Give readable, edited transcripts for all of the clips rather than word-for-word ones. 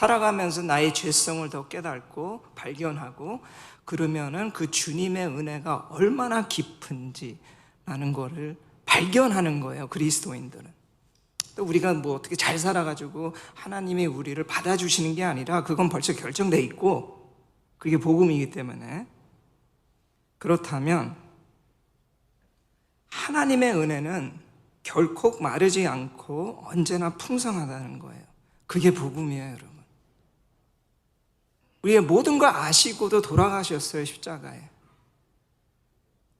살아가면서 나의 죄성을 더 깨닫고 발견하고 그러면은 그 주님의 은혜가 얼마나 깊은지라는 거를 발견하는 거예요, 그리스도인들은. 또 우리가 뭐 어떻게 잘 살아가지고 하나님이 우리를 받아주시는 게 아니라 그건 벌써 결정돼 있고 그게 복음이기 때문에. 그렇다면 하나님의 은혜는 결코 마르지 않고 언제나 풍성하다는 거예요. 그게 복음이에요, 여러분. 우리의 모든 걸 아시고도 돌아가셨어요, 십자가에.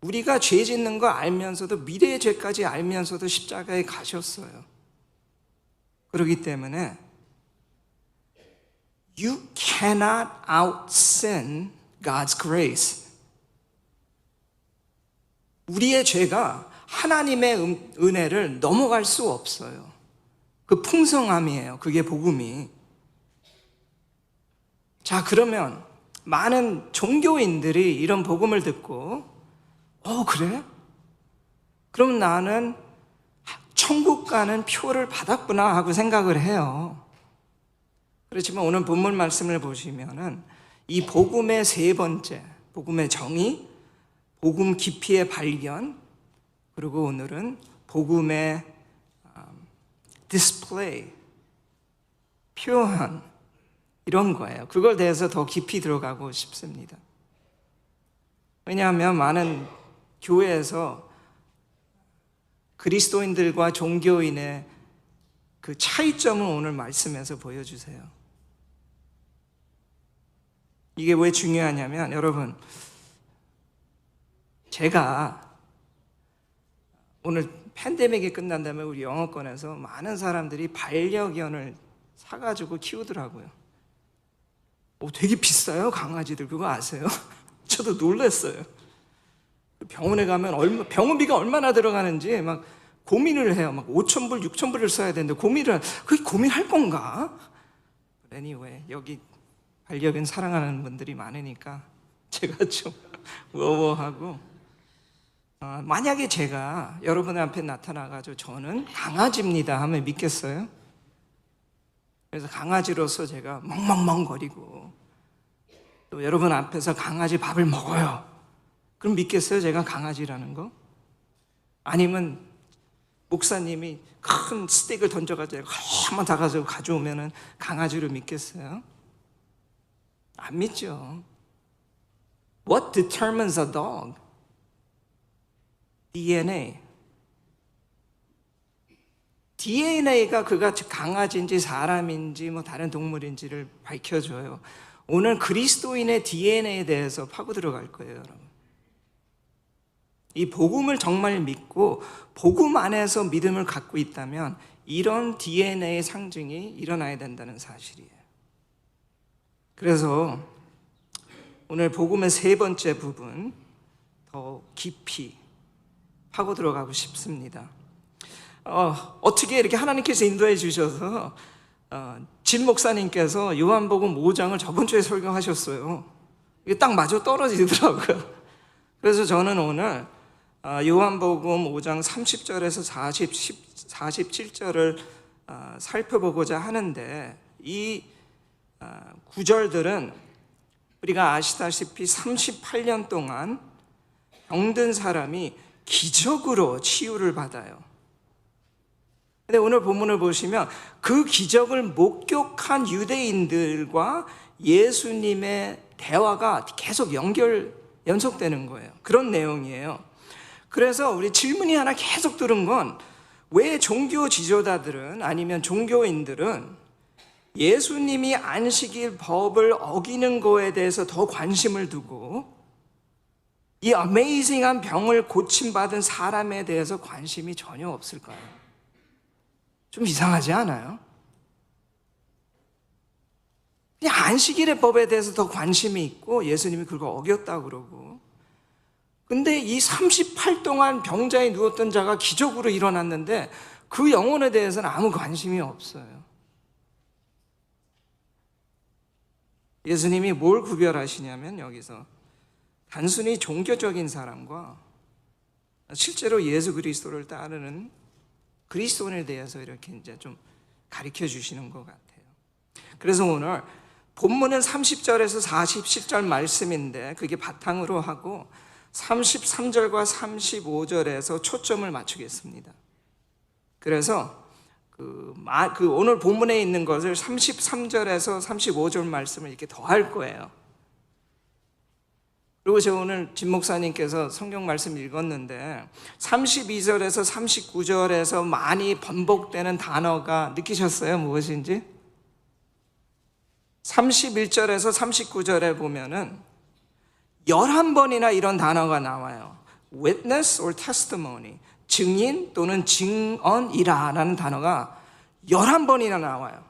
우리가 죄 짓는 거 알면서도, 미래의 죄까지 알면서도 십자가에 가셨어요. 그렇기 때문에 You cannot out-sin God's grace. 우리의 죄가 하나님의 은혜를 넘어갈 수 없어요. 그 풍성함이에요. 그게 복음이. 자, 그러면 많은 종교인들이 이런 복음을 듣고 그래? 그럼 나는 천국 가는 표를 받았구나 하고 생각을 해요. 그렇지만 오늘 본문 말씀을 보시면은 이 복음의 세 번째, 복음의 정의, 복음 깊이의 발견, 그리고 오늘은 복음의 디스플레이, 표현, 이런 거예요. 그걸 대해서 더 깊이 들어가고 싶습니다. 왜냐하면 많은 교회에서 그리스도인들과 종교인의 그 차이점을 오늘 말씀에서 보여주세요. 이게 왜 중요하냐면, 여러분, 제가 오늘 팬데믹이 끝난 다음에 우리 영어권에서 많은 사람들이 반려견을 사가지고 키우더라고요. 되게 비싸요, 강아지들. 그거 아세요? 저도 놀랐어요. 병원에 가면 병원비가 얼마나 들어가는지 막 고민을 해요. 막 5,000불, 6,000불을 써야 되는데 그게 고민할 건가? Anyway, 여기 반려견 사랑하는 분들이 많으니까 제가 좀 워워하고, 만약에 제가 여러분 앞에 나타나가지고 저는 강아지입니다 하면 믿겠어요? 그래서 강아지로서 제가 멍멍멍거리고 또 여러분 앞에서 강아지 밥을 먹어요. 그럼 믿겠어요, 제가 강아지라는 거? 아니면 목사님이 큰 스테이크를 던져가지고 한번 다가서 가져오면 강아지로 믿겠어요? 안 믿죠. What determines a dog? DNA가 그가 강아지인지 사람인지 뭐 다른 동물인지를 밝혀줘요. 오늘 그리스도인의 DNA에 대해서 파고 들어갈 거예요, 여러분. 이 복음을 정말 믿고 복음 안에서 믿음을 갖고 있다면 이런 DNA의 상징이 일어나야 된다는 사실이에요. 그래서 오늘 복음의 세 번째 부분 더 깊이 파고 들어가고 싶습니다. 어떻게 이렇게 하나님께서 인도해 주셔서 진 목사님께서 요한복음 5장을 저번 주에 설교하셨어요. 이게 딱 맞아 떨어지더라고요. 그래서 저는 오늘 요한복음 5장 30절에서 47절을 살펴보고자 하는데, 이 구절들은 우리가 아시다시피 38년 동안 병든 사람이 기적으로 치유를 받아요. 근데 오늘 본문을 보시면 그 기적을 목격한 유대인들과 예수님의 대화가 계속 연속되는 거예요. 그런 내용이에요. 그래서 우리 질문이 하나 계속 들은 건, 왜 종교 지도자들은 아니면 종교인들은 예수님이 안식일 법을 어기는 거에 대해서 더 관심을 두고 이 어메이징한 병을 고침받은 사람에 대해서 관심이 전혀 없을까요? 좀 이상하지 않아요? 그냥 안식일의 법에 대해서 더 관심이 있고 예수님이 그걸 어겼다고 그러고, 근데 이 38 동안 병자에 누웠던 자가 기적으로 일어났는데 그 영혼에 대해서는 아무 관심이 없어요. 예수님이 뭘 구별하시냐면, 여기서 단순히 종교적인 사람과 실제로 예수 그리스도를 따르는 그리스도인에 대해서 이렇게 이제 좀 가르쳐 주시는 것 같아요. 그래서 오늘 본문은 30절에서 40절 말씀인데 그게 바탕으로 하고 33절과 35절에서 초점을 맞추겠습니다. 그래서 오늘 본문에 있는 것을 33절에서 35절 말씀을 이렇게 더 할 거예요. 그리고 제가 오늘 진 목사님께서 성경 말씀 읽었는데 32절에서 39절에서 많이 반복되는 단어가 느끼셨어요? 무엇인지? 31절에서 39절에 보면은 11번이나 이런 단어가 나와요. Witness or testimony, 증인 또는 증언이라 라는 단어가 11번이나 나와요.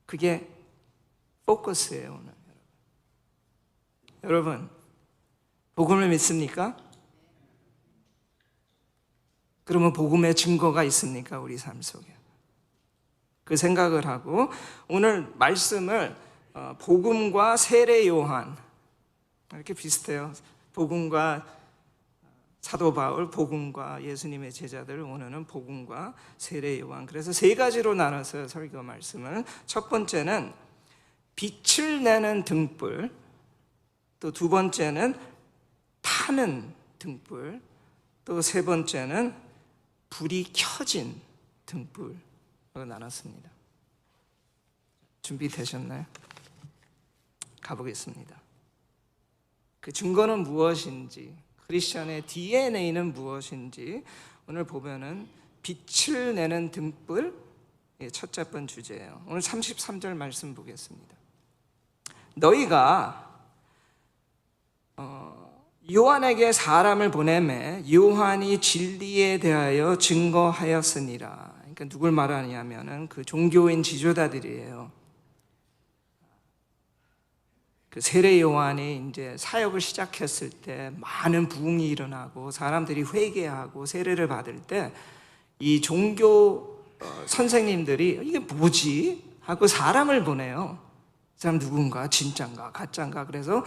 그게 포커스예요. 오늘 여러분, 복음을 믿습니까? 그러면 복음의 증거가 있습니까? 우리 삶 속에. 그 생각을 하고 오늘 말씀을 복음과 세례 요한, 이렇게 비슷해요. 복음과 사도 바울, 복음과 예수님의 제자들, 오늘은 복음과 세례 요한. 그래서 세 가지로 나눠서 설교 말씀을. 첫 번째는 빛을 내는 등불, 또 두 번째는 타는 등불, 또 세 번째는 불이 켜진 등불로 나눴습니다. 준비되셨나요? 가보겠습니다. 그 증거는 무엇인지, 크리스천의 DNA는 무엇인지 오늘 보면은 빛을 내는 등불, 첫 번째 주제예요. 오늘 33절 말씀 보겠습니다. 너희가 요한에게 사람을 보내매 요한이 진리에 대하여 증거하였으니라. 그러니까 누굴 말하냐면은 그 종교인 지도자들이에요. 그 세례 요한이 이제 사역을 시작했을 때 많은 부흥이 일어나고 사람들이 회개하고 세례를 받을 때 이 종교 선생님들이 이게 뭐지? 하고 사람을 보내요. 그 사람 누군가? 진짠가? 가짠가? 그래서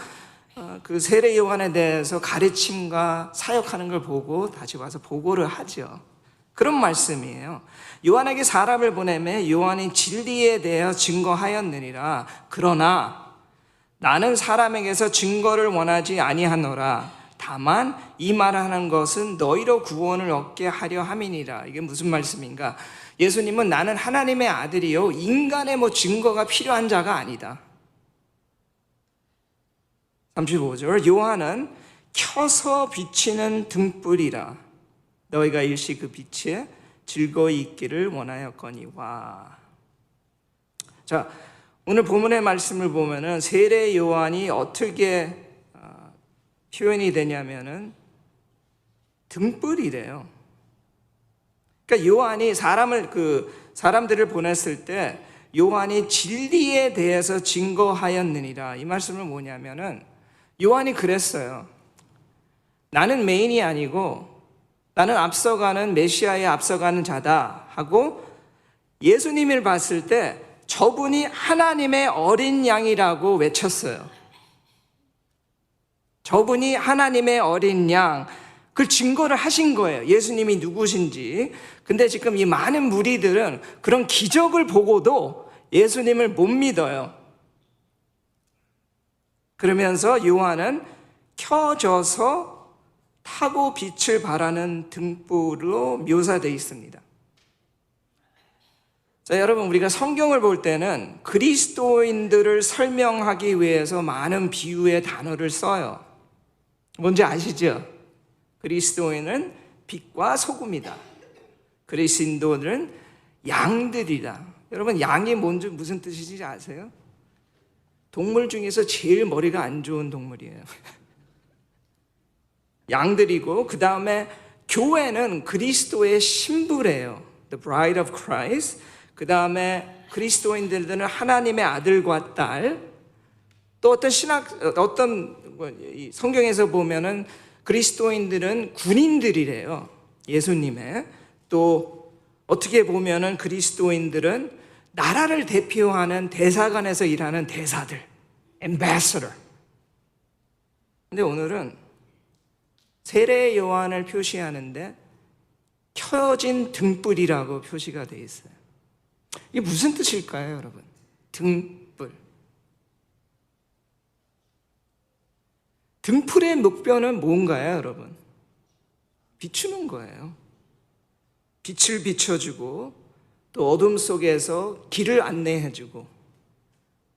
그 세례 요한에 대해서 가르침과 사역하는 걸 보고 다시 와서 보고를 하죠. 그런 말씀이에요. 요한에게 사람을 보내매 요한이 진리에 대하여 증거하였느니라. 그러나 나는 사람에게서 증거를 원하지 아니하노라. 다만 이 말하는 것은 너희로 구원을 얻게 하려 함이니라. 이게 무슨 말씀인가? 예수님은 나는 하나님의 아들이요 인간의 증거가 필요한 자가 아니다. 35절 요한은 켜서 비치는 등불이라. 너희가 일시 그 빛에 즐거이 있기를 원하였거니와. 자, 오늘 본문의 말씀을 보면은 세례 요한이 어떻게 표현이 되냐면은 등불이래요. 그러니까 요한이 사람들을 보냈을 때 요한이 진리에 대해서 증거하였느니라. 이 말씀은 뭐냐면은 요한이 그랬어요. 나는 메인이 아니고 나는 앞서가는 메시아에 앞서가는 자다 하고 예수님을 봤을 때 저분이 하나님의 어린 양이라고 외쳤어요. 저분이 하나님의 어린 양, 그걸 증거를 하신 거예요. 예수님이 누구신지. 근데 지금 이 많은 무리들은 그런 기적을 보고도 예수님을 못 믿어요. 그러면서 요한은 켜져서 타고 빛을 발하는 등불로 묘사되어 있습니다. 자, 여러분, 우리가 성경을 볼 때는 그리스도인들을 설명하기 위해서 많은 비유의 단어를 써요. 뭔지 아시죠? 그리스도인은 빛과 소금이다. 그리스도인은 양들이다. 여러분, 양이 뭔지 무슨 뜻인지 아세요? 동물 중에서 제일 머리가 안 좋은 동물이에요. 양들이고, 그 다음에 교회는 그리스도의 신부래요. The bride of Christ. 그 다음에 그리스도인들은 하나님의 아들과 딸. 또 어떤 성경에서 보면은 그리스도인들은 군인들이래요. 예수님의. 또 어떻게 보면은 그리스도인들은 나라를 대표하는 대사관에서 일하는 대사들, ambassador. 근데 오늘은 세례 요한을 표시하는데 켜진 등불이라고 표시가 되어 있어요. 이게 무슨 뜻일까요, 여러분? 등불. 등불의 목표는 뭔가요, 여러분? 비추는 거예요. 빛을 비춰주고 또 어둠 속에서 길을 안내해주고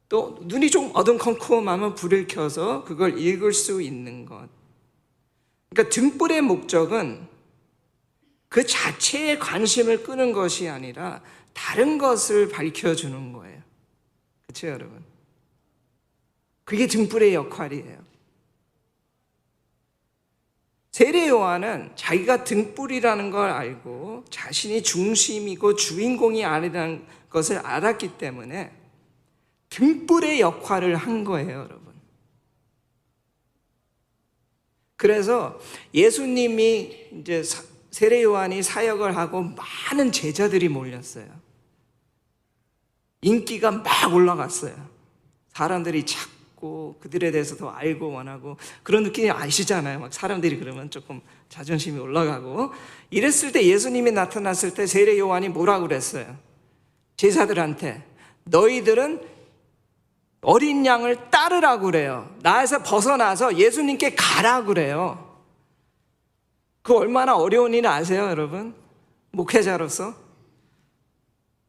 또 눈이 좀 어둠컴컴하면 불을 켜서 그걸 읽을 수 있는 것. 그러니까 등불의 목적은 그 자체에 관심을 끄는 것이 아니라 다른 것을 밝혀주는 거예요. 그렇죠, 여러분? 그게 등불의 역할이에요. 세례 요한은 자기가 등불이라는 걸 알고 자신이 중심이고 주인공이 아니라는 것을 알았기 때문에 등불의 역할을 한 거예요, 여러분. 그래서 예수님이 이제 세례 요한이 사역을 하고 많은 제자들이 몰렸어요. 인기가 막 올라갔어요. 사람들이 찾고 그들에 대해서 더 알고 원하고 그런 느낌이 아시잖아요. 막 사람들이 그러면 조금 자존심이 올라가고 이랬을 때 예수님이 나타났을 때 세례 요한이 뭐라고 그랬어요? 제자들한테 너희들은 어린 양을 따르라고 그래요. 나에서 벗어나서 예수님께 가라고 그래요. 그 얼마나 어려운 일 아세요, 여러분? 목회자로서?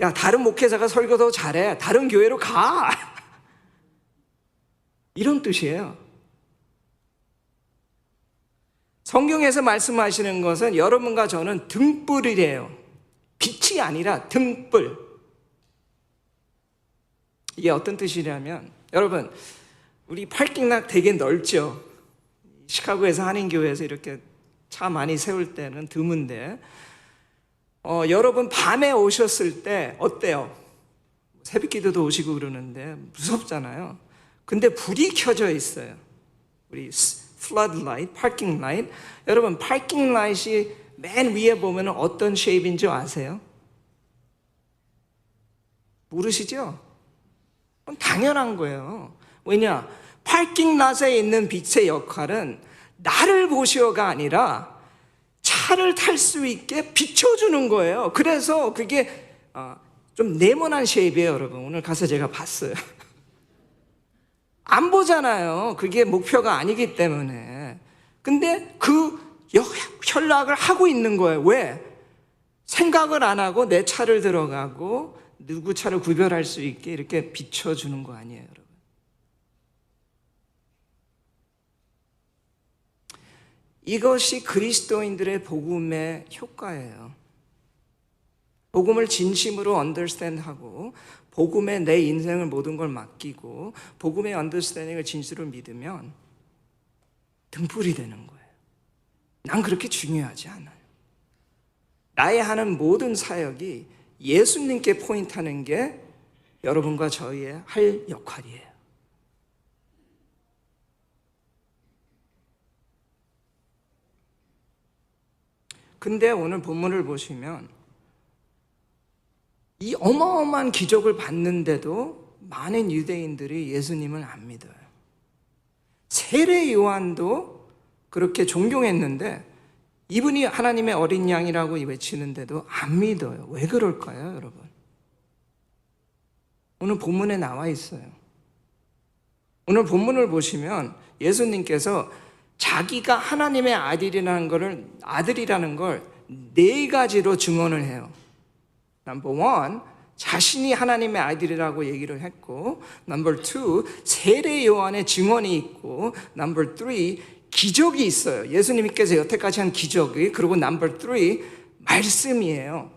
야, 다른 목회자가 설교 더 잘해. 다른 교회로 가. 이런 뜻이에요. 성경에서 말씀하시는 것은 여러분과 저는 등불이래요. 빛이 아니라 등불. 이게 어떤 뜻이냐면 여러분, 우리 파킹락 되게 넓죠? 시카고에서 한인교회에서 이렇게 차 많이 세울 때는 드문데 여러분 밤에 오셨을 때 어때요? 새벽기도도 오시고 그러는데 무섭잖아요. 근데 불이 켜져 있어요. 우리 flood light, parking light. 여러분 parking light이 맨 위에 보면 어떤 쉐입인지 아세요? 모르시죠? 당연한 거예요. 왜냐? 파킹 랏에 있는 빛의 역할은 나를 보시오가 아니라 차를 탈 수 있게 비춰주는 거예요. 그래서 그게 좀 네모난 쉐입이에요, 여러분. 오늘 가서 제가 봤어요. 안 보잖아요. 그게 목표가 아니기 때문에. 근데 그 현락을 하고 있는 거예요. 왜? 생각을 안 하고 내 차를 들어가고 누구 차를 구별할 수 있게 이렇게 비춰주는 거 아니에요, 여러분. 이것이 그리스도인들의 복음의 효과예요. 복음을 진심으로 언더스탠드하고 복음에 내 인생을 모든 걸 맡기고 복음의 언더스탠딩을 진실로 믿으면 등불이 되는 거예요. 난 그렇게 중요하지 않아요. 나의 하는 모든 사역이 예수님께 포인트하는 게 여러분과 저희의 할 역할이에요. 근데 오늘 본문을 보시면 이 어마어마한 기적을 봤는데도 많은 유대인들이 예수님을 안 믿어요. 세례 요한도 그렇게 존경했는데 이분이 하나님의 어린 양이라고 외치는데도 안 믿어요. 왜 그럴까요, 여러분? 오늘 본문에 나와 있어요. 오늘 본문을 보시면 예수님께서 자기가 하나님의 아들이라는 걸 네 가지로 증언을 해요. 넘버 원, 자신이 하나님의 아들이라고 얘기를 했고, 넘버 투, 세례 요한의 증언이 있고, 넘버 쓰리, 기적이 있어요. 예수님께서 여태까지 한 기적이. 그리고 넘버 쓰리, 말씀이에요.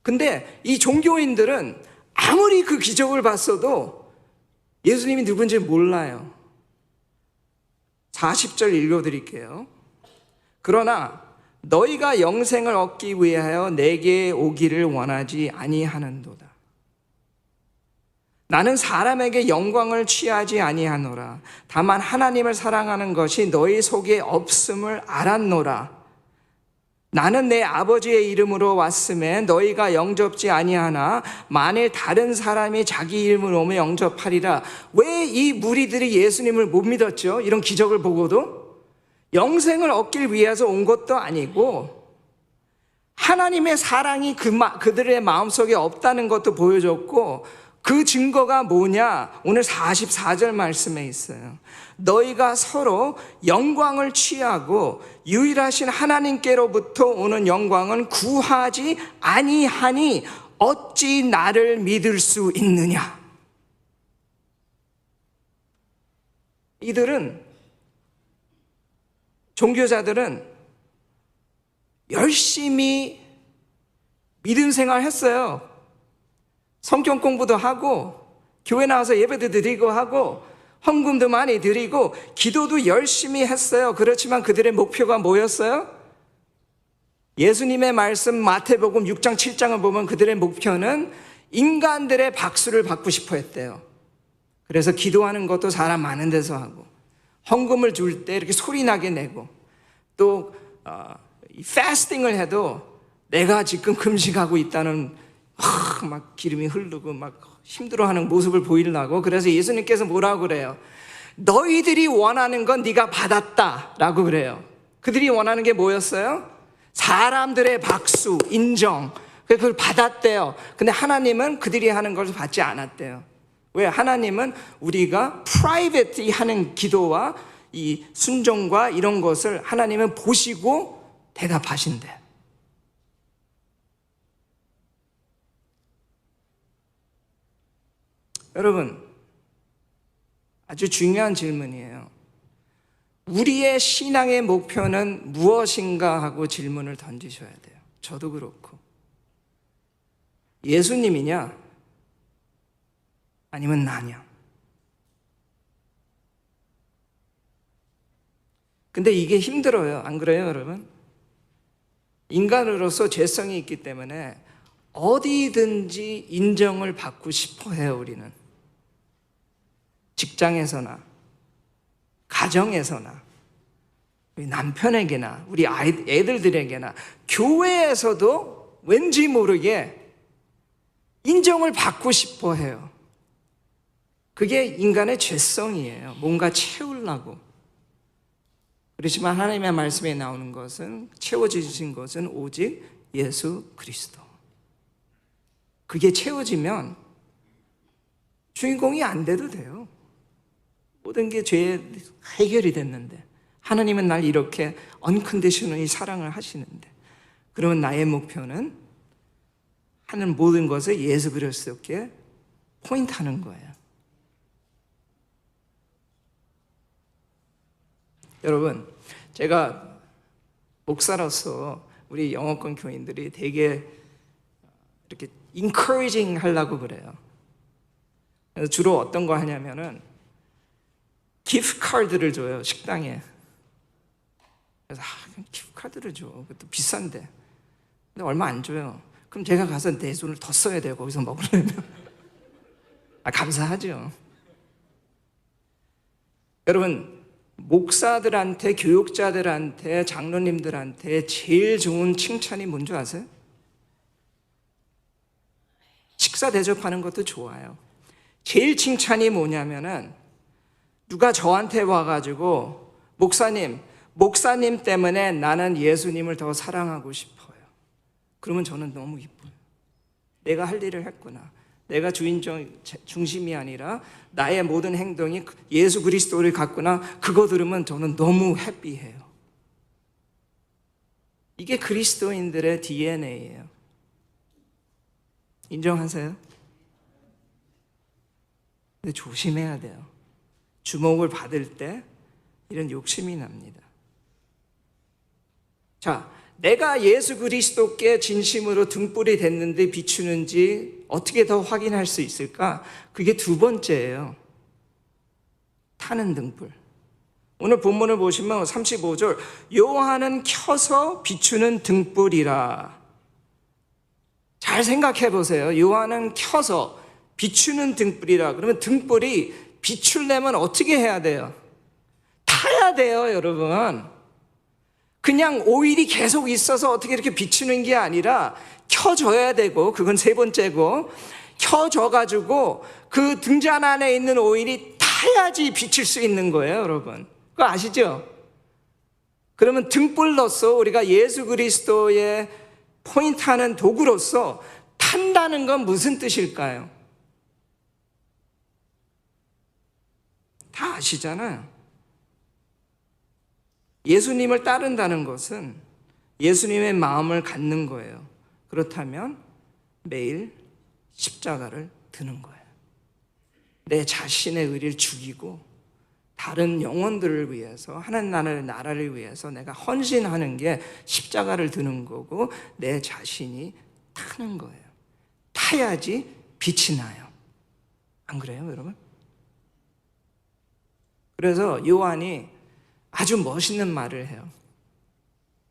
근데 이 종교인들은 아무리 그 기적을 봤어도 예수님이 누군지 몰라요. 40절 읽어드릴게요. 그러나 너희가 영생을 얻기 위하여 내게 오기를 원하지 아니하는도다. 나는 사람에게 영광을 취하지 아니하노라. 다만 하나님을 사랑하는 것이 너희 속에 없음을 알았노라. 나는 내 아버지의 이름으로 왔음에 너희가 영접지 아니하나 만일 다른 사람이 자기 이름으로 오면 영접하리라. 왜 이 무리들이 예수님을 못 믿었죠? 이런 기적을 보고도? 영생을 얻길 위해서 온 것도 아니고 하나님의 사랑이 그들의 마음속에 없다는 것도 보여줬고 그 증거가 뭐냐? 오늘 44절 말씀에 있어요. 너희가 서로 영광을 취하고 유일하신 하나님께로부터 오는 영광은 구하지 아니하니 어찌 나를 믿을 수 있느냐? 이들은, 종교자들은 열심히 믿음 생활 했어요. 성경 공부도 하고 교회 나와서 예배도 드리고 하고 헌금도 많이 드리고 기도도 열심히 했어요. 그렇지만 그들의 목표가 뭐였어요? 예수님의 말씀 마태복음 6장 7장을 보면 그들의 목표는 인간들의 박수를 받고 싶어 했대요. 그래서 기도하는 것도 사람 많은 데서 하고, 헌금을 줄 때 이렇게 소리 나게 내고, 또 패스팅을 해도 내가 지금 금식하고 있다는 막 기름이 흐르고 막 힘들어하는 모습을 보이려고. 그래서 예수님께서 뭐라고 그래요? 너희들이 원하는 건 네가 받았다라고 그래요. 그들이 원하는 게 뭐였어요? 사람들의 박수, 인정, 그걸 받았대요. 근데 하나님은 그들이 하는 걸 받지 않았대요. 왜? 하나님은 우리가 프라이빗이 하는 기도와 이 순종과 이런 것을 하나님은 보시고 대답하신대. 여러분, 아주 중요한 질문이에요. 우리의 신앙의 목표는 무엇인가 하고 질문을 던지셔야 돼요. 저도 그렇고. 예수님이냐? 아니면 나냐? 근데 이게 힘들어요. 안 그래요, 여러분? 인간으로서 죄성이 있기 때문에 어디든지 인정을 받고 싶어 해요, 우리는. 직장에서나, 가정에서나, 우리 남편에게나, 우리 애들에게나, 교회에서도 왠지 모르게 인정을 받고 싶어 해요. 그게 인간의 죄성이에요. 뭔가 채우려고. 그렇지만 하나님의 말씀에 나오는 것은, 채워주신 것은 오직 예수 그리스도. 그게 채워지면 주인공이 안 돼도 돼요. 모든 게 죄 해결이 됐는데, 하나님은 날 이렇게 언컨디셔널리 사랑을 하시는데, 그러면 나의 목표는 하는 모든 것을 예수 그리스도께 포인트하는 거예요. 여러분, 제가 목사로서 우리 영어권 교인들이 되게 이렇게 encouraging 하려고 그래요. 그래서 주로 어떤 거 하냐면은 기프트 카드를 줘요, 식당에. 그래서 기프트 카드를 줘. 그것도 비싼데. 근데 얼마 안 줘요. 그럼 제가 가서 내 돈을 더 써야 돼요, 거기서 먹으려면. 감사하죠. 여러분, 목사들한테, 교육자들한테, 장로님들한테 제일 좋은 칭찬이 뭔지 아세요? 식사 대접하는 것도 좋아요. 제일 칭찬이 뭐냐면은, 누가 저한테 와가지고 목사님 때문에 나는 예수님을 더 사랑하고 싶어요. 그러면 저는 너무 기뻐요. 내가 할 일을 했구나. 내가 중심이 아니라 나의 모든 행동이 예수 그리스도를 갖구나. 그거 들으면 저는 너무 해피해요. 이게 그리스도인들의 DNA예요. 인정하세요? 근데 조심해야 돼요. 주목을 받을 때 이런 욕심이 납니다. 자, 내가 예수 그리스도께 진심으로 등불이 됐는데 비추는지 어떻게 더 확인할 수 있을까? 그게 두 번째예요. 타는 등불. 오늘 본문을 보시면 35절, 요한은 켜서 비추는 등불이라. 잘 생각해 보세요. 요한은 켜서 비추는 등불이라. 그러면 등불이 비추려면 어떻게 해야 돼요? 타야 돼요, 여러분. 그냥 오일이 계속 있어서 어떻게 이렇게 비추는 게 아니라 켜져야 되고, 그건 세 번째고, 켜져가지고 그 등잔 안에 있는 오일이 타야지 비칠 수 있는 거예요, 여러분. 그거 아시죠? 그러면 등불로서 우리가 예수 다 아시잖아요. 예수님을 따른다는 것은 예수님의 마음을 갖는 거예요. 그렇다면 매일 십자가를 드는 거예요. 내 자신의 의리를 죽이고 다른 영혼들을 위해서, 하나님 나라를 위해서 내가 헌신하는 게 십자가를 드는 거고, 내 자신이 타는 거예요. 타야지 빛이 나요. 안 그래요, 여러분? 그래서 요한이 아주 멋있는 말을 해요.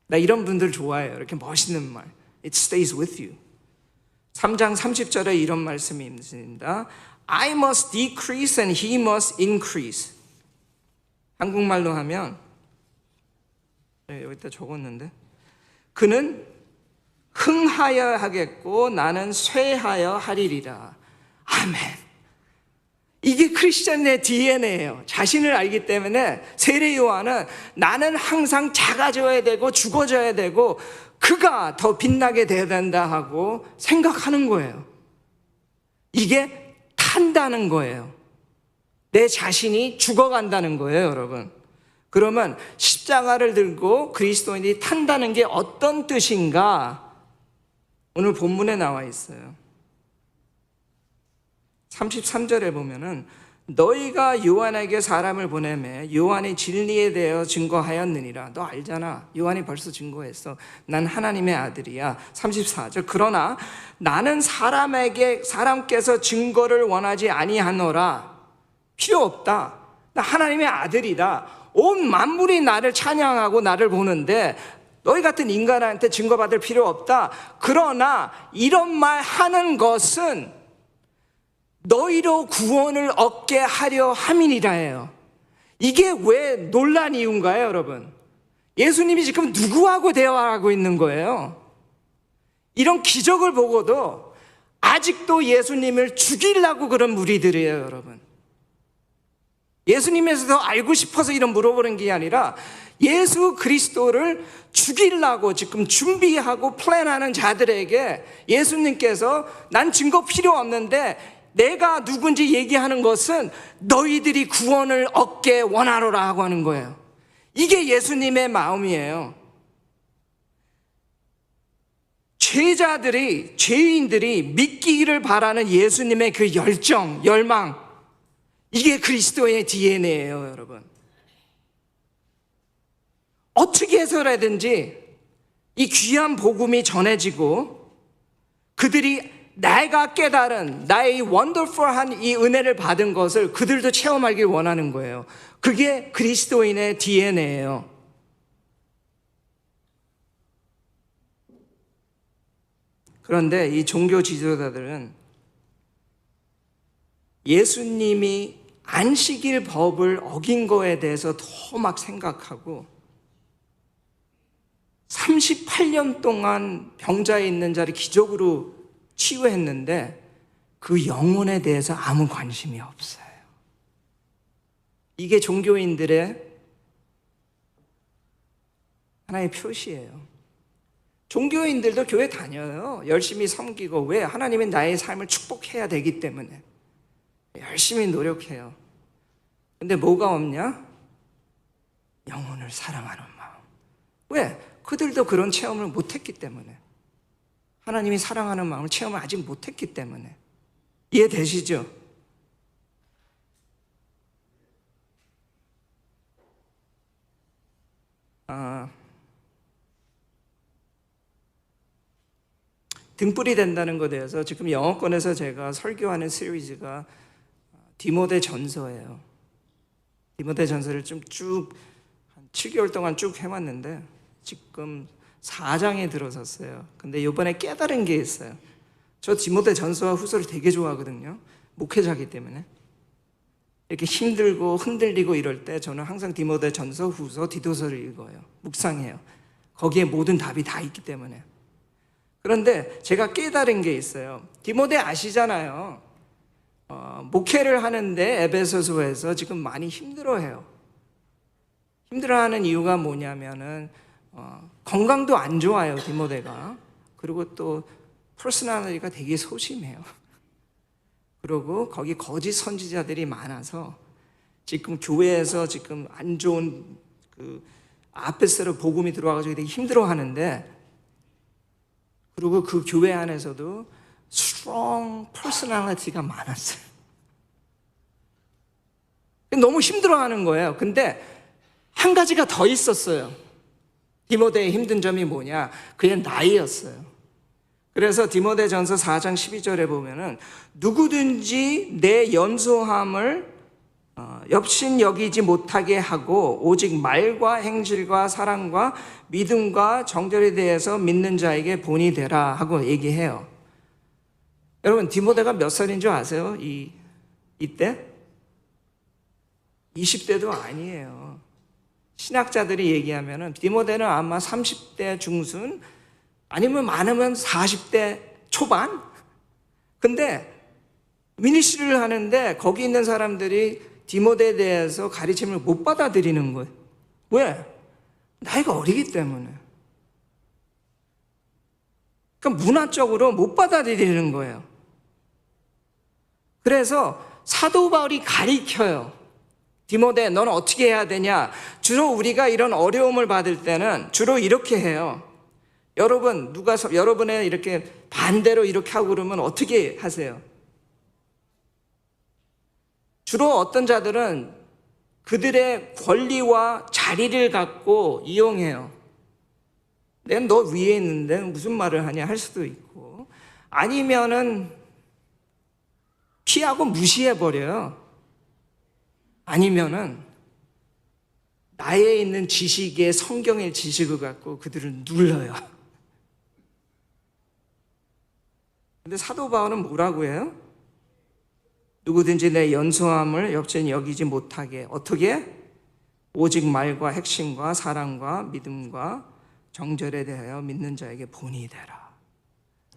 나 이런 분들 좋아해요. 이렇게 멋있는 말. It stays with you. 3장 30절에 이런 말씀이 있습니다. I must decrease and he must increase. 한국말로 하면, 여기다 적었는데, 그는 흥하여 하겠고 나는 쇠하여 하리리라. 아멘. 이게 크리스천의 DNA예요. 자신을 알기 때문에 세례 요한은 나는 항상 작아져야 되고 죽어져야 되고 그가 더 빛나게 되어야 된다 하고 생각하는 거예요. 이게 탄다는 거예요. 내 자신이 죽어간다는 거예요, 여러분. 그러면 십자가를 들고 그리스도인이 탄다는 게 어떤 뜻인가? 오늘 본문에 나와 있어요. 33절에 보면은 너희가 요한에게 사람을 보내매 요한이 진리에 대해 증거하였느니라. 너 알잖아. 요한이 벌써 증거했어. 난 하나님의 아들이야. 34절. 그러나 나는 사람께서 증거를 원하지 아니하노라. 필요 없다. 나 하나님의 아들이다. 온 만물이 나를 찬양하고 나를 보는데 너희 같은 인간한테 증거받을 필요 없다. 그러나 이런 말 하는 것은 너희로 구원을 얻게 하려 함이니라 해요. 이게 왜 놀란 이유인가요, 여러분? 예수님이 지금 누구하고 대화하고 있는 거예요? 이런 기적을 보고도 아직도 예수님을 죽이려고 그런 무리들이에요, 여러분. 예수님에서 더 알고 싶어서 이런 물어보는 게 아니라 예수 그리스도를 죽이려고 지금 준비하고 플랜하는 자들에게 예수님께서 난 증거 필요 없는데 내가 누군지 얘기하는 것은 너희들이 구원을 얻게 원하노라 하고 하는 거예요. 이게 예수님의 마음이에요. 죄인들이 믿기를 바라는 예수님의 그 열정, 열망, 이게 그리스도의 DNA예요, 여러분. 어떻게 해서라든지 이 귀한 복음이 전해지고 그들이 내가 깨달은 나의 원더풀한 이 은혜를 받은 것을 그들도 체험하길 원하는 거예요. 그게 그리스도인의 DNA예요. 그런데 이 종교 지도자들은 예수님이 안식일 법을 어긴 거에 대해서 더 막 생각하고 38년 동안 병자에 있는 자를 기적으로 치유했는데 그 영혼에 대해서 아무 관심이 없어요. 이게 종교인들의 하나의 표시예요. 종교인들도 교회 다녀요. 열심히 섬기고. 왜? 하나님은 나의 삶을 축복해야 되기 때문에 열심히 노력해요. 근데 뭐가 없냐? 영혼을 사랑하는 마음. 왜? 그들도 그런 체험을 못했기 때문에. 하나님이 사랑하는 마음을 체험을 아직 못했기 때문에. 이해되시죠? 등불이 된다는 것에 대해서 지금 영어권에서 제가 설교하는 시리즈가 디모데 전서예요. 디모데 전서를 좀 쭉 한 7개월 동안 쭉 해왔는데 지금 4장에 들어섰어요. 근데 이번에 깨달은 게 있어요. 저 디모데 전서와 후서를 되게 좋아하거든요. 목회자이기 때문에. 이렇게 힘들고 흔들리고 이럴 때 저는 항상 디모데 전서, 후서, 디도서를 읽어요. 묵상해요. 거기에 모든 답이 다 있기 때문에. 그런데 제가 깨달은 게 있어요. 디모데 아시잖아요. 목회를 하는데 에베소서에서 지금 많이 힘들어해요. 힘들어하는 이유가 뭐냐면은 건강도 안 좋아요, 디모데가. 그리고 또 퍼스널리티가 되게 소심해요. 그리고 거기 거짓 선지자들이 많아서 지금 교회에서 지금 안 좋은 그 아페스로 복음이 들어와가지고 되게 힘들어하는데, 그리고 그 교회 안에서도 strong personality가 많았어요. 너무 힘들어하는 거예요. 근데 한 가지가 더 있었어요. 디모데의 힘든 점이 뭐냐? 그의 나이였어요. 그래서 디모데전서 4장 12절에 보면은 누구든지 내 연소함을 엽신 여기지 못하게 하고 오직 말과 행실과 사랑과 믿음과 정결에 대해서 믿는 자에게 본이 되라 하고 얘기해요. 여러분, 디모데가 몇 살인 줄 아세요? 이때? 20대도 아니에요. 신학자들이 얘기하면은 디모데는 아마 30대 중순, 아니면 많으면 40대 초반? 근데 미니스트리를 하는데 거기 있는 사람들이 디모데에 대해서 가르침을 못 받아들이는 거예요. 왜? 나이가 어리기 때문에. 그러니까 문화적으로 못 받아들이는 거예요. 그래서 사도 바울이 가리켜요. 디모데, 너는 어떻게 해야 되냐? 주로 우리가 이런 어려움을 받을 때는 주로 이렇게 해요. 여러분, 여러분의 이렇게 반대로 이렇게 하고 그러면 어떻게 하세요? 주로 어떤 자들은 그들의 권리와 자리를 갖고 이용해요. 내가 너 위에 있는데 무슨 말을 하냐 할 수도 있고, 아니면은 피하고 무시해버려요. 아니면은 나에 있는 지식에 성경의 지식을 갖고 그들을 눌러요. 근데 사도 바울은 뭐라고 해요? 누구든지 내 연소함을 엽전히 여기지 못하게, 어떻게? 오직 말과 핵심과 사랑과 믿음과 정절에 대하여 믿는 자에게 본이 되라.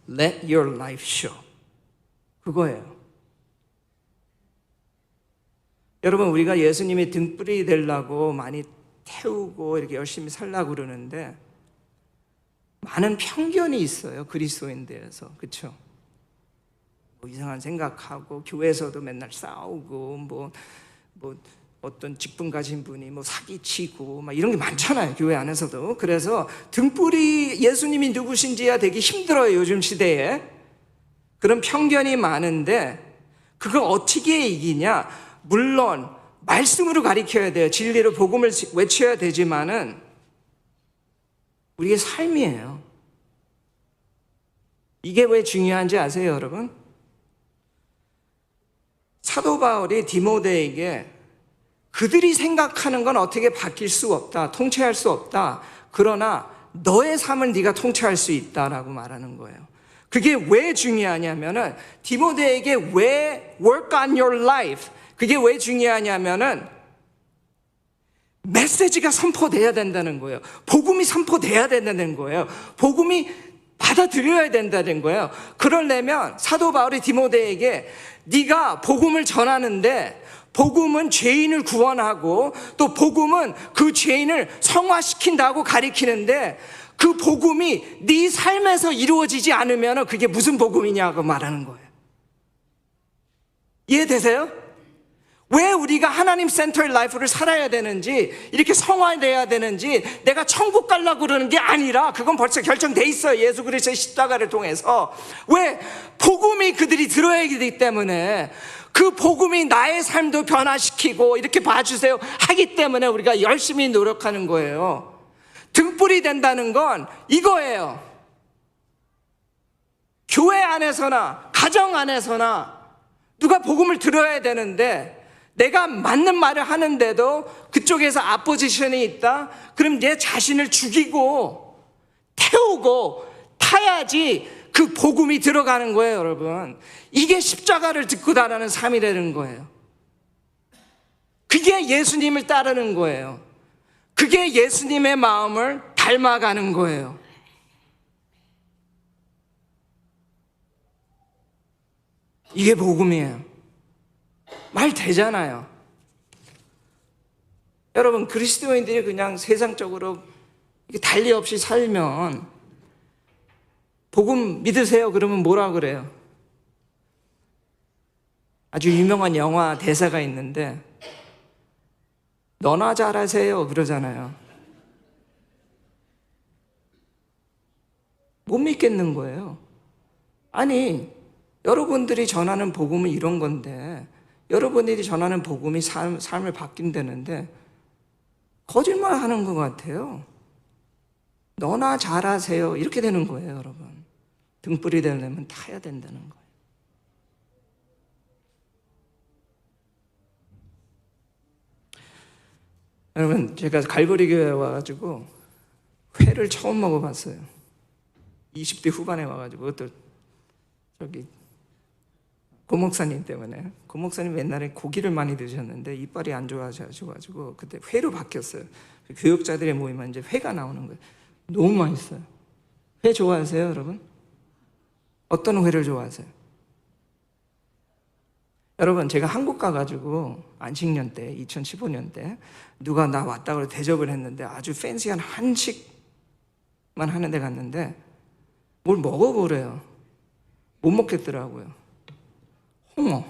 Let your life show. 그거예요. 여러분, 우리가 예수님이 등불이 되려고 많이 태우고 이렇게 열심히 살려고 그러는데 많은 편견이 있어요. 그리스도인 대해서. 그렇죠? 뭐 이상한 생각하고 교회에서도 맨날 싸우고 뭐 어떤 직분 가진 분이 뭐 사기치고 막 이런 게 많잖아요. 교회 안에서도. 그래서 등불이 예수님이 누구신지야 되게 힘들어요. 요즘 시대에. 그런 편견이 많은데 그걸 어떻게 이기냐? 물론 말씀으로 가르쳐야 돼요. 진리로 복음을 외쳐야 되지만은 우리의 삶이에요. 이게 왜 중요한지 아세요, 여러분? 사도 바울이 디모데에게 그들이 생각하는 건 어떻게 바뀔 수 없다, 통치할 수 없다. 그러나 너의 삶을 네가 통치할 수 있다라고 말하는 거예요. 그게 왜 중요하냐면은 디모데에게 왜 work on your life, 그게 왜 중요하냐면은 메시지가 선포돼야 된다는 거예요. 복음이 선포돼야 된다는 거예요. 복음이 받아들여야 된다는 거예요. 그러려면 사도 바울이 디모데에게 네가 복음을 전하는데 복음은 죄인을 구원하고 또 복음은 그 죄인을 성화시킨다고 가리키는데 그 복음이 네 삶에서 이루어지지 않으면 그게 무슨 복음이냐고 말하는 거예요. 이해되세요? 왜 우리가 하나님 센터의 라이프를 살아야 되는지, 이렇게 성화돼야 되는지, 내가 천국 가려고 그러는 게 아니라 그건 벌써 결정돼 있어요. 예수 그리스도의 십자가를 통해서. 왜? 복음이 그들이 들어야 되기 때문에, 그 복음이 나의 삶도 변화시키고 이렇게 봐주세요 하기 때문에 우리가 열심히 노력하는 거예요. 등불이 된다는 건 이거예요. 교회 안에서나 가정 안에서나 누가 복음을 들어야 되는데 내가 맞는 말을 하는데도 그쪽에서 아포지션이 있다? 그럼 내 자신을 죽이고 태우고 타야지 그 복음이 들어가는 거예요, 여러분. 이게 십자가를 듣고 달하는 삶이라는 거예요. 그게 예수님을 따르는 거예요. 그게 예수님의 마음을 닮아가는 거예요. 이게 복음이에요. 말 되잖아요. 여러분, 그리스도인들이 그냥 세상적으로 달리 없이 살면 복음 믿으세요? 그러면 뭐라 그래요? 아주 유명한 영화 대사가 있는데 너나 잘하세요 그러잖아요. 못 믿겠는 거예요. 아니, 여러분들이 전하는 복음은 이런 건데, 여러분들이 전하는 복음이 삶을 바뀐다는데 거짓말 하는 것 같아요. 너나 잘하세요 이렇게 되는 거예요. 여러분, 등불이 되려면 타야 된다는 거예요. 여러분, 제가 갈보리 교회에 와가지고 회를 처음 먹어봤어요. 20대 후반에 와가지고 또 저기 고 목사님 때문에, 고 목사님 옛날에 고기를 많이 드셨는데 이빨이 안 좋아져가지고 그때 회로 바뀌었어요. 교육자들의 모임은 이제 회가 나오는 거예요. 너무 맛있어요. 회 좋아하세요, 여러분? 어떤 회를 좋아하세요? 여러분, 제가 한국 가가지고 안식년 때, 2015년 때 누가 나 왔다고 대접을 했는데 아주 팬시한 한식만 하는 데 갔는데 뭘 먹어보래요. 못 먹겠더라고요. 홍어.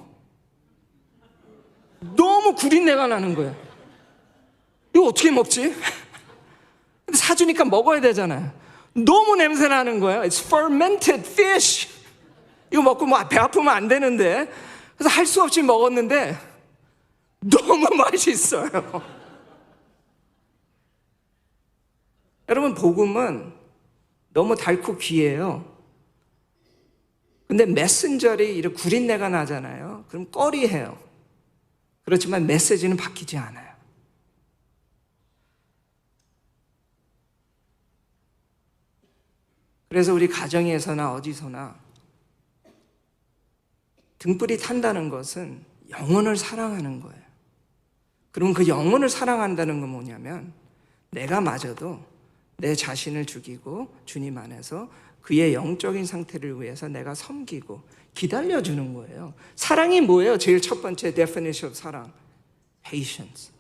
너무 구린내가 나는 거예요. 이거 어떻게 먹지? 근데 사주니까 먹어야 되잖아요. 너무 냄새 나는 거예요. It's fermented fish. 이거 먹고 뭐 배 아프면 안 되는데. 그래서 할 수 없이 먹었는데 너무 맛있어요. 여러분, 복음은 너무 달고 귀해요. 근데 메신저리 이렇게 구린내가 나잖아요. 그럼 꺼리해요. 그렇지만 메시지는 바뀌지 않아요. 그래서 우리 가정에서나 어디서나 등불이 탄다는 것은 영혼을 사랑하는 거예요. 그럼 그 영혼을 사랑한다는 건 뭐냐면 내가 마저도 내 자신을 죽이고 주님 안에서 그의 영적인 상태를 위해서 내가 섬기고 기다려주는 거예요. 사랑이 뭐예요? 제일 첫 번째 definition of 사랑, patience,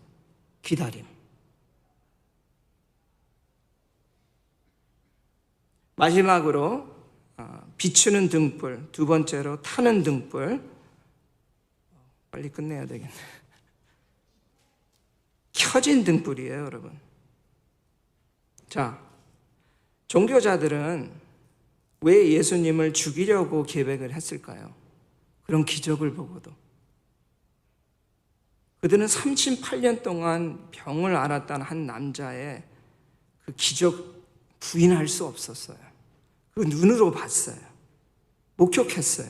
기다림. 마지막으로 비추는 등불, 두 번째로 타는 등불. 빨리 끝내야 되겠네. 켜진 등불이에요, 여러분. 자, 종교자들은 왜 예수님을 죽이려고 계획을 했을까요? 그런 기적을 보고도. 그들은 38년 동안 병을 앓았던 한 남자의 그 기적 부인할 수 없었어요. 그 눈으로 봤어요. 목격했어요.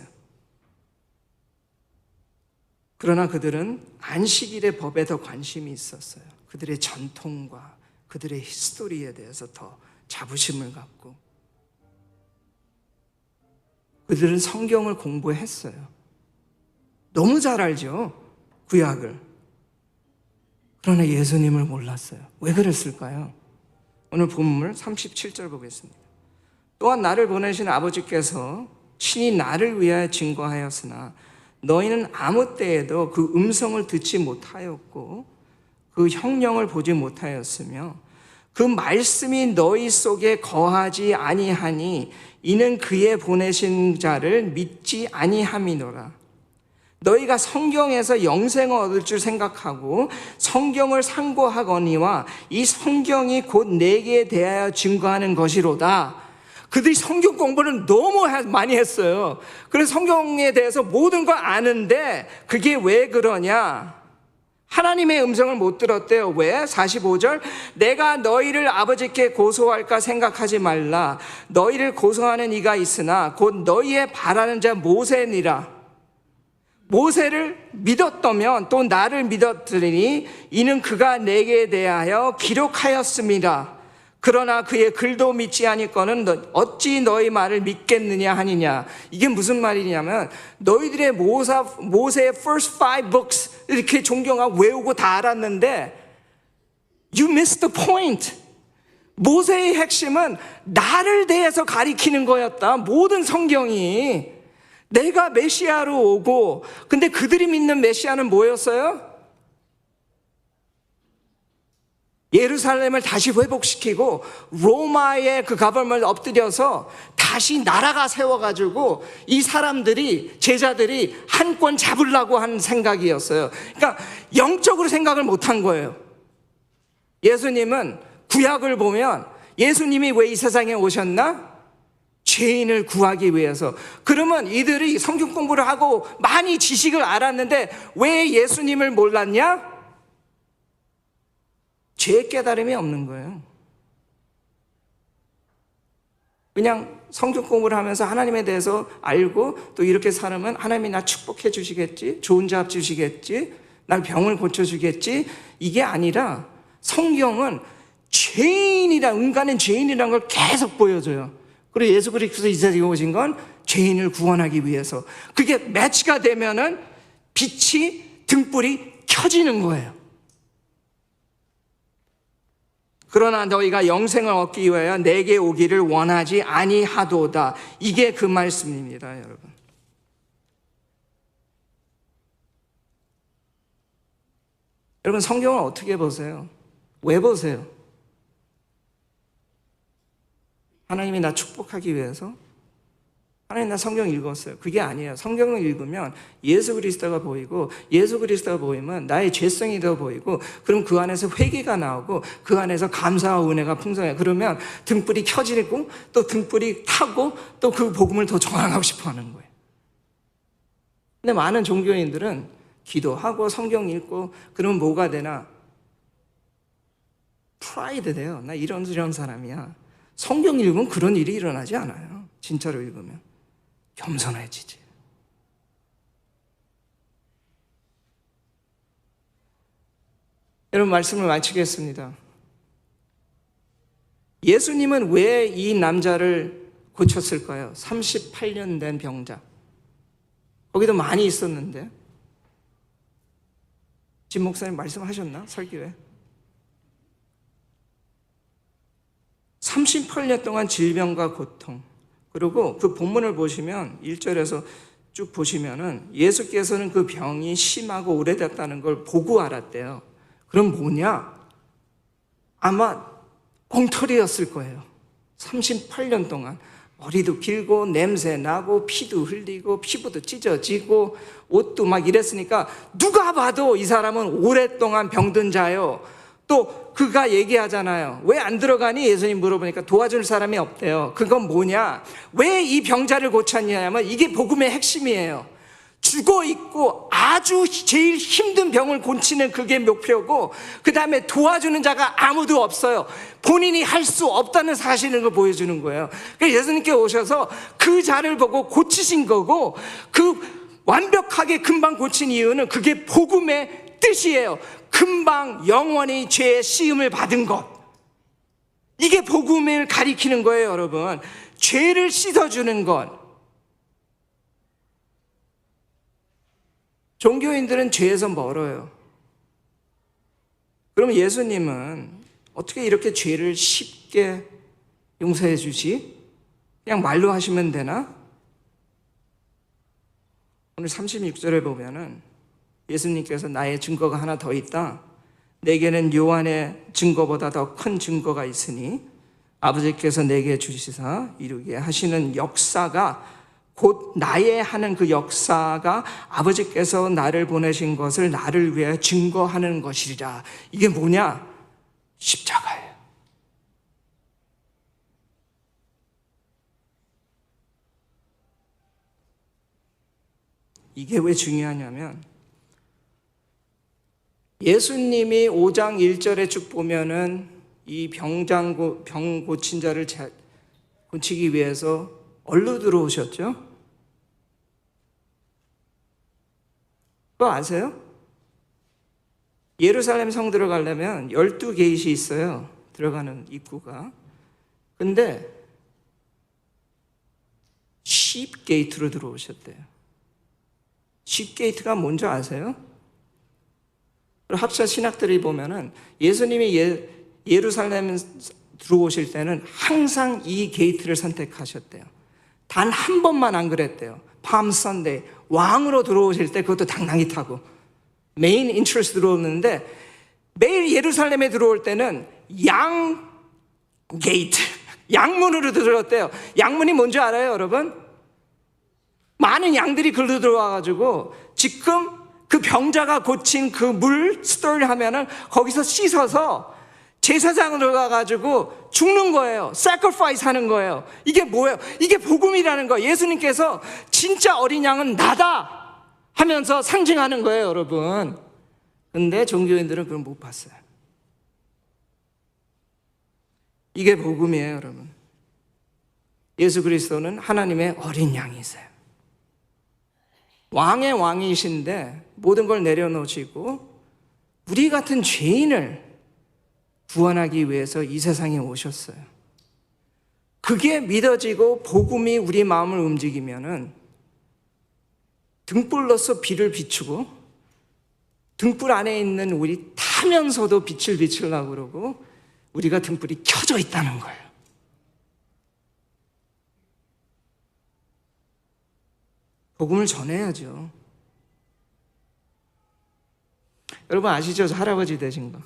그러나 그들은 안식일의 법에 더 관심이 있었어요. 그들의 전통과 그들의 히스토리에 대해서 더 자부심을 갖고 그들은 성경을 공부했어요. 너무 잘 알죠, 구약을. 그러나 예수님을 몰랐어요. 왜 그랬을까요? 오늘 본문 37절 보겠습니다. 또한 나를 보내신 아버지께서 친히 나를 위하여 증거하였으나 너희는 아무 때에도 그 음성을 듣지 못하였고 그 형령을 보지 못하였으며 그 말씀이 너희 속에 거하지 아니하니 이는 그의 보내신 자를 믿지 아니함이노라. 너희가 성경에서 영생을 얻을 줄 생각하고 성경을 상고하거니와 이 성경이 곧 내게 대하여 증거하는 것이로다. 그들이 성경 공부를 너무 많이 했어요. 그래서 성경에 대해서 모든 걸 아는데 그게 왜 그러냐? 하나님의 음성을 못 들었대요. 왜? 45절, 내가 너희를 아버지께 고소할까 생각하지 말라. 너희를 고소하는 이가 있으나 곧 너희의 바라는 자 모세니라. 모세를 믿었다면 또 나를 믿었으니 이는 그가 내게 대하여 기록하였습니다. 그러나 그의 글도 믿지 아니거는 어찌 너희 말을 믿겠느냐 하니냐. 이게 무슨 말이냐면 너희들의 모세의 first 5 books 이렇게 존경하고 외우고 다 알았는데 You missed the point. 모세의 핵심은 나를 대해서 가리키는 거였다. 모든 성경이 내가 메시아로 오고, 근데 그들이 믿는 메시아는 뭐였어요? 예루살렘을 다시 회복시키고 로마의 그 가버먼을 엎드려서 다시 나라가 세워가지고 이 사람들이, 제자들이 한 권 잡으려고 하는 생각이었어요. 그러니까 영적으로 생각을 못한 거예요. 예수님은 구약을 보면 예수님이 왜 이 세상에 오셨나? 죄인을 구하기 위해서. 그러면 이들이 성경 공부를 하고 많이 지식을 알았는데 왜 예수님을 몰랐냐? 죄 깨달음이 없는 거예요. 그냥 성경 공부를 하면서 하나님에 대해서 알고 또 이렇게 살면 하나님이 나 축복해 주시겠지, 좋은 잡 주시겠지, 날 병을 고쳐주겠지, 이게 아니라 성경은 죄인이라, 인간은 죄인이라는 걸 계속 보여줘요. 그리고 예수 그리스도 이 세상에 오신 건 죄인을 구원하기 위해서. 그게 매치가 되면은 빛이, 등불이 켜지는 거예요. 그러나 너희가 영생을 얻기 위하여 내게 오기를 원하지 아니하도다. 이게 그 말씀입니다, 여러분. 여러분, 성경을 어떻게 보세요? 왜 보세요? 하나님이 나 축복하기 위해서? 하나님 나 성경 읽었어요. 그게 아니에요. 성경을 읽으면 예수 그리스도가 보이고, 예수 그리스도가 보이면 나의 죄성이 더 보이고, 그럼 그 안에서 회개가 나오고, 그 안에서 감사와 은혜가 풍성해요. 그러면 등불이 켜지고 또 등불이 타고 또 그 복음을 더 전하고 싶어 하는 거예요. 근데 많은 종교인들은 기도하고 성경 읽고 그러면 뭐가 되나? 프라이드 돼요. 나 이런 사람이야. 성경 읽으면 그런 일이 일어나지 않아요. 진짜로 읽으면 겸손해지지. 여러분, 말씀을 마치겠습니다. 예수님은 왜 이 남자를 고쳤을까요? 38년 된 병자. 거기도 많이 있었는데. 진 목사님 말씀하셨나? 설교에. 38년 동안 질병과 고통. 그리고 그 본문을 보시면 1절에서 쭉 보시면은 예수께서는 그 병이 심하고 오래됐다는 걸 보고 알았대요. 그럼 뭐냐? 아마 엉터리였을 거예요. 38년 동안 머리도 길고 냄새 나고 피도 흘리고 피부도 찢어지고 옷도 막 이랬으니까 누가 봐도 이 사람은 오랫동안 병든 자요. 또 그가 얘기하잖아요. 왜 안 들어가니? 예수님 물어보니까 도와줄 사람이 없대요. 그건 뭐냐? 왜 이 병자를 고쳤냐면 이게 복음의 핵심이에요. 죽어있고 아주 제일 힘든 병을 고치는 그게 목표고, 그 다음에 도와주는 자가 아무도 없어요. 본인이 할 수 없다는 사실을 보여주는 거예요. 그러니까 예수님께 오셔서 그 자를 보고 고치신 거고, 그 완벽하게 금방 고친 이유는 그게 복음의 뜻이에요. 금방 영원히 죄의 씌움을 받은 것. 이게 복음을 가리키는 거예요, 여러분. 죄를 씻어주는 것. 종교인들은 죄에서 멀어요. 그럼 예수님은 어떻게 이렇게 죄를 쉽게 용서해 주지? 그냥 말로 하시면 되나? 오늘 36절에 보면은 예수님께서 나의 증거가 하나 더 있다. 내게는 요한의 증거보다 더 큰 증거가 있으니 아버지께서 내게 주시사 이루게 하시는 역사가 곧 나의 하는 그 역사가 아버지께서 나를 보내신 것을 나를 위해 증거하는 것이리라. 이게 뭐냐? 십자가예요. 이게 왜 중요하냐면 예수님이 5장 1절에 쭉 보면은 이 병 고친 자를 고치기 위해서 어디로 들어오셨죠? 그거 아세요? 예루살렘 성 들어가려면 12게이트이 있어요. 들어가는 입구가. 근데 10게이트로 들어오셨대요. 10게이트가 뭔지 아세요? 학자 신학들이 보면은 예수님이 예루살렘 들어오실 때는 항상 이 게이트를 선택하셨대요. 단 한 번만 안 그랬대요. 밤 선데이 왕으로 들어오실 때 그것도 당당히 타고 메인 인트러스 들어오는데, 매일 예루살렘에 들어올 때는 양 게이트, 양문으로 들어왔대요. 양문이 뭔지 알아요, 여러분? 많은 양들이 글로 들어와가지고 지금 그 병자가 고친 그 물 스토리를 하면은 거기서 씻어서 제사장으로 가가지고 죽는 거예요. sacrifice 하는 거예요. 이게 뭐예요? 이게 복음이라는 거예요. 예수님께서 진짜 어린 양은 나다 하면서 상징하는 거예요, 여러분. 근데 종교인들은 그걸 못 봤어요. 이게 복음이에요, 여러분. 예수 그리스도는 하나님의 어린 양이세요. 왕의 왕이신데 모든 걸 내려놓으시고 우리 같은 죄인을 구원하기 위해서 이 세상에 오셨어요. 그게 믿어지고 복음이 우리 마음을 움직이면은 등불로서 빛을 비추고 등불 안에 있는 우리 타면서도 빛을 비추려고 그러고 우리가 등불이 켜져 있다는 거예요. 복음을 전해야죠. 여러분 아시죠? 저 할아버지 되신 거.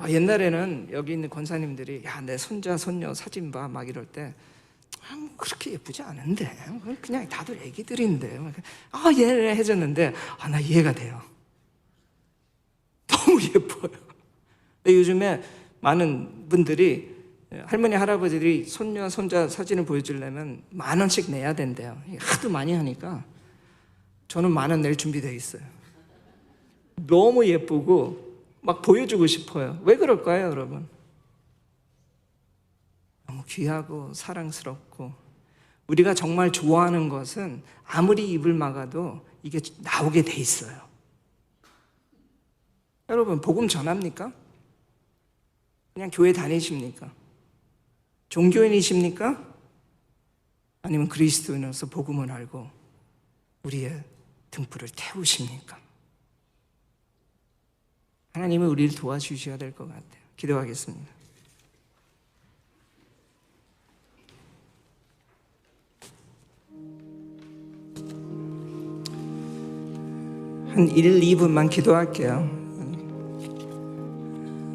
옛날에는 여기 있는 권사님들이 야, 내 손자 손녀 사진 봐 막 이럴 때 그렇게 예쁘지 않은데 그냥 다들 애기들인데 예 해줬는데 나 이해가 돼요. 너무 예뻐요. 근데 요즘에 많은 분들이 할머니 할아버지들이 손녀 손자 사진을 보여주려면 10,000원씩 내야 된대요. 하도 많이 하니까 저는 10,000원 낼 준비되어 있어요. 너무 예쁘고 막 보여주고 싶어요. 왜 그럴까요, 여러분? 너무 귀하고 사랑스럽고 우리가 정말 좋아하는 것은 아무리 입을 막아도 이게 나오게 돼 있어요. 여러분 복음 전합니까? 그냥 교회 다니십니까? 종교인이십니까? 아니면 그리스도인으로서 복음을 알고 우리의 등불을 태우십니까? 하나님은 우리를 도와주셔야 될 것 같아요. 기도하겠습니다. 한 1, 2분만 기도할게요.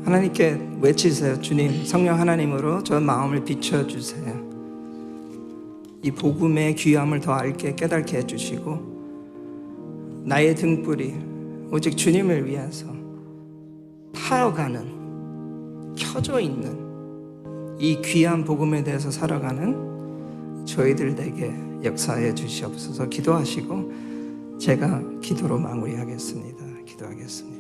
하나님께 외치세요. 주님, 성령 하나님으로 저 마음을 비춰주세요. 이 복음의 귀함을 더 알게 깨닫게 해주시고 나의 등불이 오직 주님을 위해서 타어가는 켜져 있는 이 귀한 복음에 대해서 살아가는 저희들 에게 역사해 주시옵소서. 기도하시고 제가 기도로 마무리하겠습니다. 기도하겠습니다.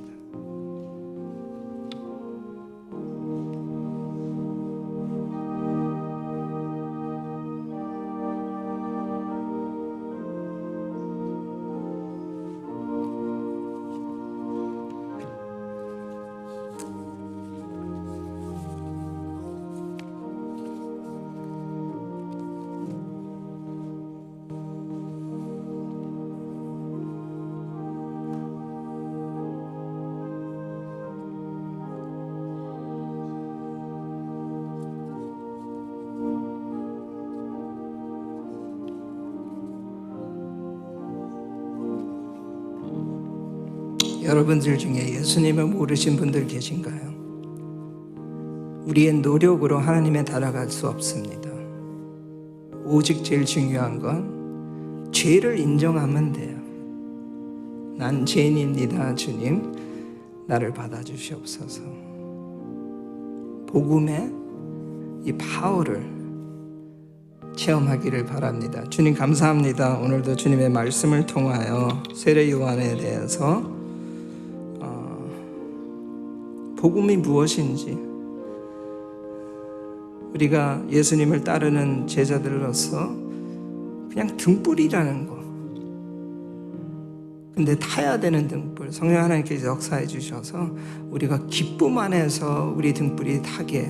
여러분들 중에 예수님을 모르신 분들 계신가요? 우리의 노력으로 하나님에 달아갈 수 없습니다. 오직 제일 중요한 건 죄를 인정하면 돼요. 난 죄인입니다, 주님. 나를 받아주시옵소서. 복음의 이 파워를 체험하기를 바랍니다. 주님 감사합니다. 오늘도 주님의 말씀을 통하여 세례 요한에 대해서 복음이 무엇인지 우리가 예수님을 따르는 제자들로서 그냥 등불이라는 거, 근데 타야 되는 등불, 성령 하나님께서 역사해 주셔서 우리가 기쁨 안에서 우리 등불이 타게